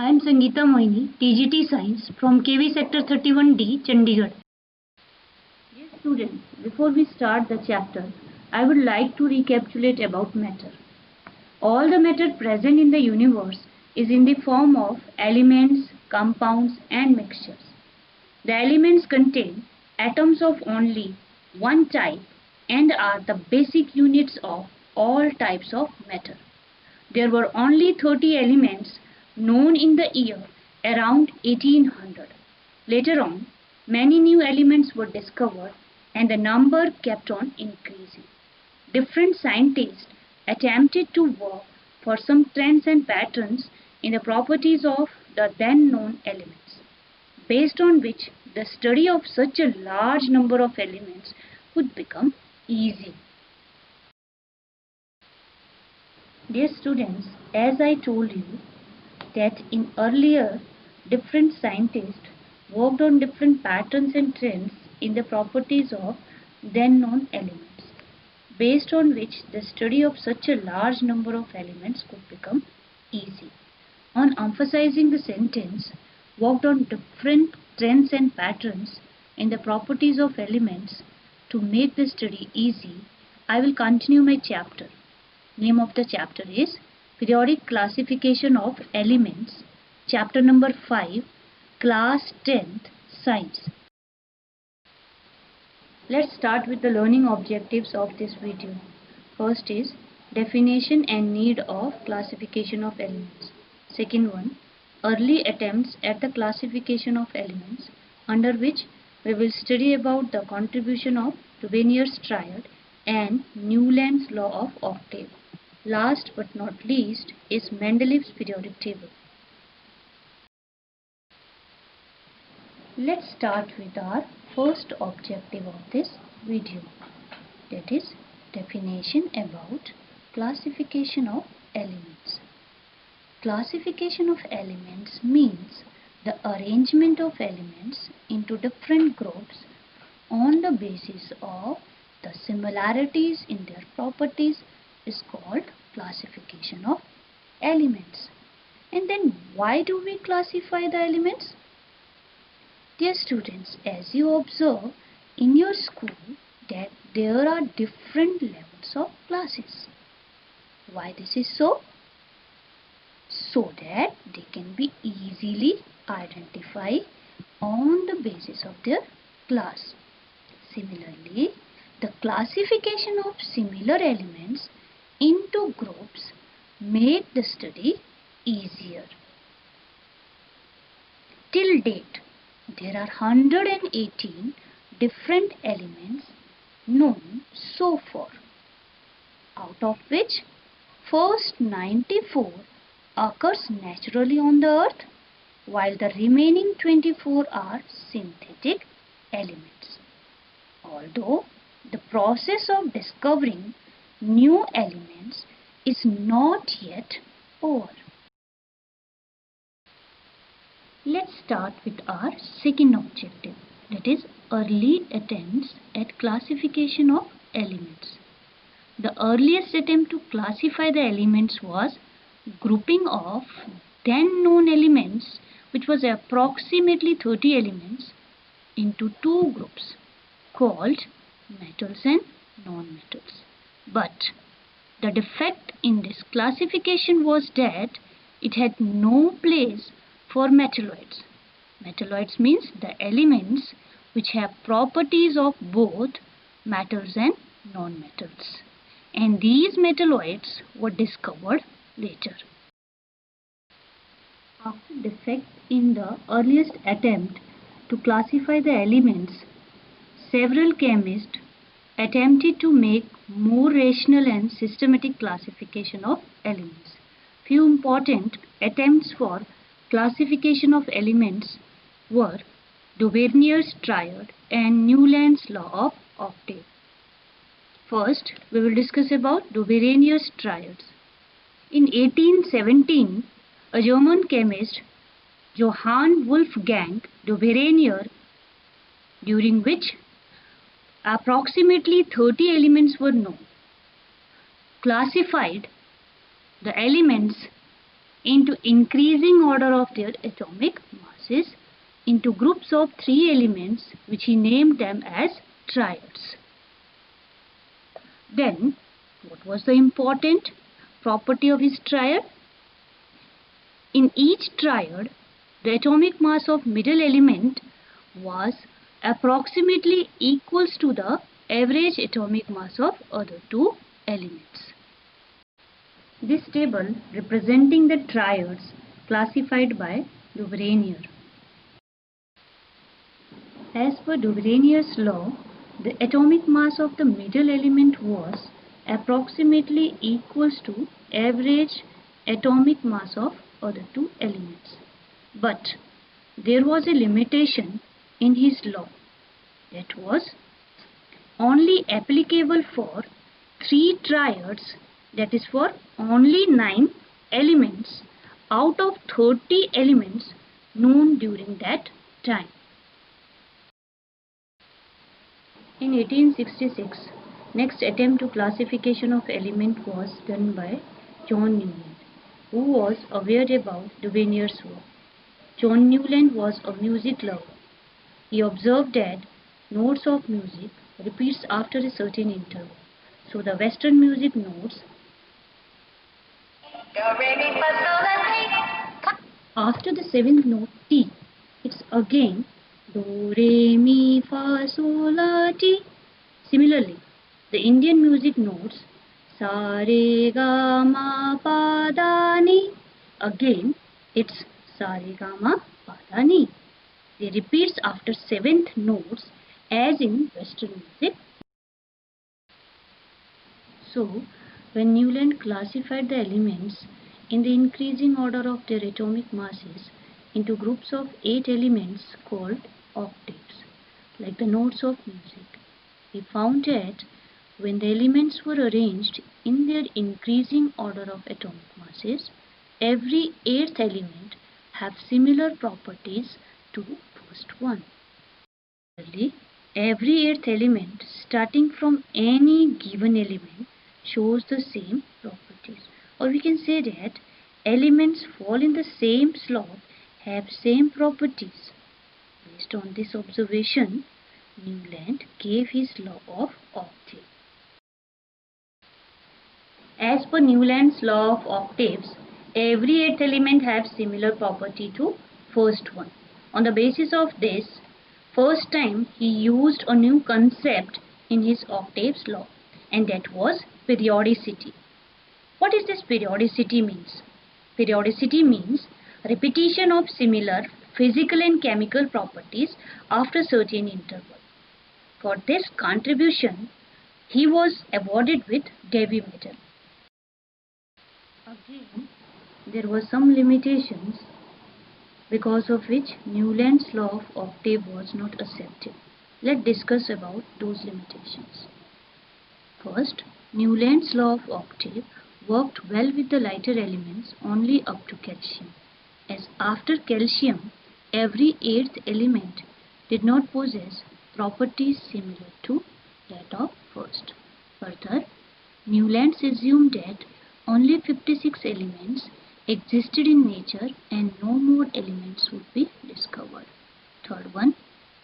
I am Sangeeta Moini, TGT Science from KV Sector 31D, Chandigarh. Dear students, before we start the chapter, I would like to recapitulate about matter. All the matter present in the universe is in the form of elements, compounds and mixtures. The elements contain atoms of only one type and are the basic units of all types of matter. There were only 30 elements known in the year around 1800. Later on, many new elements were discovered and the number kept on increasing. Different scientists attempted to work for some trends and patterns in the properties of the then known elements, based on which the study of such a large number of elements would become easy. Dear students, as I told you that in earlier different scientists worked on different patterns and trends in the properties of then known elements, based on which the study of such a large number of elements could become easy. On emphasizing the sentence, worked on different trends and patterns in the properties of elements to make the study easy, I will continue my chapter. Name of the chapter is Periodic Classification of Elements, chapter number 5, class 10th, Science. Let's start with the learning objectives of this video. First is definition and need of classification of elements. Second one, early attempts at the classification of elements, under which we will study about the contribution of Dubernier's triad and Newland's law of octave. Last but not least is Mendeleev's periodic table. Let's start with our first objective of this video, that is definition about classification of elements. Classification of elements means the arrangement of elements into different groups on the basis of the similarities in their properties is called classification of elements. And then why do we classify the elements? Dear students, as you observe in your school that there are different levels of classes. Why this is so? So that they can be easily identified on the basis of their class. Similarly, the classification of similar elements into groups made the study easier. Till date, there are 118 different elements known so far, out of which first 94 occurs naturally on the earth, while the remaining 24 are synthetic elements. Although the process of discovering new elements is not yet over. Let's start with our second objective, that is early attempts at classification of elements. The earliest attempt to classify the elements was grouping of then known elements, which was approximately 30 elements, into two groups called metals and non-metals. But the defect in this classification was that it had no place for metalloids. Metalloids means the elements which have properties of both metals and non-metals. And these metalloids were discovered later. After defect in the earliest attempt to classify the elements, several chemists attempted to make more rational and systematic classification of elements. Few important attempts for classification of elements were Dubernier's triad and Newland's law of octave. First, we will discuss about Dubernier's triads. In 1817, a German chemist, Johann Wolfgang Dubernier, during which approximately 30 elements were known, classified the elements into increasing order of their atomic masses into groups of 3 elements, which he named them as triads. Then, what was the important property of his triad? In each triad, the atomic mass of middle element was approximately equals to the average atomic mass of other 2 elements. This table representing the triads classified by Duvernay. As per Duverny's law, the atomic mass of the middle element was approximately equals to average atomic mass of other 2 elements. But there was a limitation in his law that was only applicable for 3 triads, that is for only 9 elements out of 30 elements known during that time. In 1866, next attempt to classification of element was done by John Newland, who was aware about Duvernay's work. John Newland was a music lover. He observed that notes of music repeats after a certain interval. So the Western music notes after the 7th note T, it's again Do, Re, Mi, Fa, Sol, La, Ti. Similarly, the Indian music notes Sa, Re, Ga, Ma, Pa, Da, Ni. Again, it's Sa, Re, Ga, Ma, Pa, Da, Ni. They repeats after 7th notes as in Western music. So, when Newland classified the elements in the increasing order of their atomic masses into groups of 8 elements called octaves, like the notes of music, he found that when the elements were arranged in their increasing order of atomic masses, every 8th element have similar properties to first one. Similarly, every 8th element starting from any given element shows the same properties. Or we can say that elements fall in the same slot have same properties. Based on this observation, Newland gave his law of octave. As per Newland's law of octaves, every 8th element has similar property to first one. On the basis of this, first time he used a new concept in his octaves law, and that was periodicity. What is this periodicity means? Periodicity means repetition of similar physical and chemical properties after certain interval. For this contribution, he was awarded with Davy Medal. Again, there were some limitations because of which Newland's law of octave was not accepted. Let's discuss about those limitations. First, Newland's law of octave worked well with the lighter elements only up to calcium, as after calcium, every 8th element did not possess properties similar to that of first. Further, Newland assumed that only 56 elements existed in nature and no more elements would be discovered. Third one,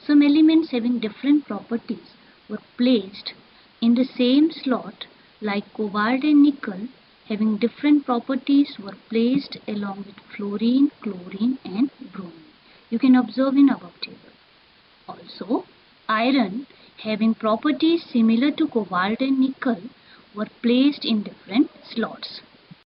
some elements having different properties were placed in the same slot, like cobalt and nickel having different properties were placed along with fluorine, chlorine and bromine. You can observe in above table. Also, iron having properties similar to cobalt and nickel were placed in different slots.